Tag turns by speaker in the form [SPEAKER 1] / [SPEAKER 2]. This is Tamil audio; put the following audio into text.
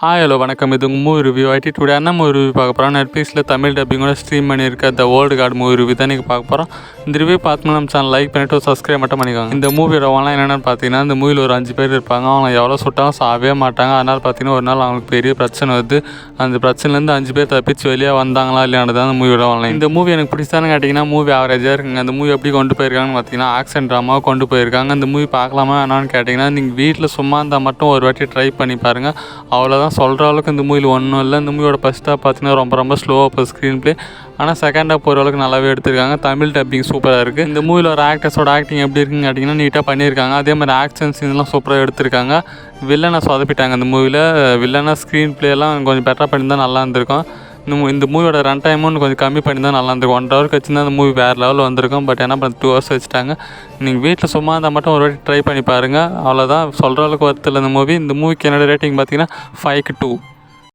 [SPEAKER 1] ஹாய் ஹலோ வணக்கம். இது உங்கள் மூவி ரிவ்யூ ஆகிட்டு டுடே என்ன மூவி ரிவ்யூ பார்க்க போகிறோம். நெட்ஃப்ளிக்ஸில் தமிழ் டப்பிங்கோட ஸ்ட்ரீம் பண்ணியிருக்க த ஓல்டு கார்டு மூவி ரிவ்யூ தான் நீங்கள் பார்க்க போகிறோம். இந்த ரிவ்யூ பார்த்து நம்ம சேனல் லைக் பண்ணிவிட்டு சப்ஸ்கிரைப் மட்டும் பண்ணிக்கோங்க. இந்த மூவியோட வரலாம் என்னென்னு பார்த்தீங்கன்னா, இந்த மூவியில் ஒரு 5 பேர் இருப்பாங்க. அவங்க எவ்வளோ சுட்டாலும் சாவே மாட்டாங்க. அதனால் பார்த்தீங்கன்னா ஒரு நாள் அவங்களுக்கு பெரிய பிரச்சனை வருது. அந்த பிரச்சனைலேருந்து 5 பேர் தப்பிச்சு வெளியே வந்தாங்களா இல்லையானது தான் அந்த மூவியோட வரலாம். இந்த மூவி எனக்கு பிடிச்சான்னு கேட்டிங்கன்னா மூவி ஆவரேஜாக இருக்குங்க. அந்த மூவி எப்படி கொண்டு போயிருக்காங்கன்னு பார்த்தீங்கன்னா ஆக்ஷன் ட்ராமாவை கொண்டு போயிருக்காங்க. அந்த மூவி பார்க்கலாமா வேணான்னு கேட்டிங்கன்னா நீங்கள் வீட்டில் சும்மா இருந்தால் மட்டும் ஒரு வாட்டி ட்ரை பண்ணி பாருங்கள். அவ்வளோதான், சொல்கிற அளவுக்கு இந்த மூவியில் ஒன்றும் இல்லை. இந்த மூவியோட ஃபஸ்ட் ஹாஃப் பார்த்தீங்கன்னா ரொம்ப ஸ்லோவாக இப்போ ஸ்க்ரீன் ப்ளே. ஆனால் செகண்ட் ஹாஃப் ஓரளவுக்கு நல்லாவே எடுத்திருக்காங்க. தமிழ் டப்பிங் சூப்பராக இருக்குது. இந்த மூவியில் ஒரு ஆக்டர்ஸோட ஆக்டிங் எப்படி இருக்குன்னு கேட்டிங்கன்னா நீட்டாக பண்ணியிருக்காங்க. அதே மாதிரி ஆக்ஷன் சீன்லாம் சூப்பராக எடுத்திருக்காங்க. வில்லனை சொதப்பிட்டாங்க இந்த மூவியில். வில்லனை ஸ்க்ரீன் ப்ளேலாம் கொஞ்சம் பெட்டராக பண்ணியிருந்தால் நல்லா இருந்திருக்கும். இந்த மூவியோட ரன் டைமும் கொஞ்சம் கம்மி பண்ணி தான் நல்லா இருந்திருக்கும். 1 ஹவர் கழிச்சு தான் அந்த மூவி வேறு லெவலில் வந்திருக்கும். பட் என்ன பண்ண 2 ஹவர்ஸ் வச்சுட்டாங்க. நீங்கள் வீட்டில் சும்மா இருந்தால் மட்டும் ஒரு வாட்டி ட்ரை பண்ணி பாருங்கள். அவ்வளோதான், சொல்கிற அளவுக்கு ஒர்த்தில் இந்த மூவி. இந்த மூவிக்கு என்னோட ரேட்டிங் பார்த்தீங்கன்னா 5/2.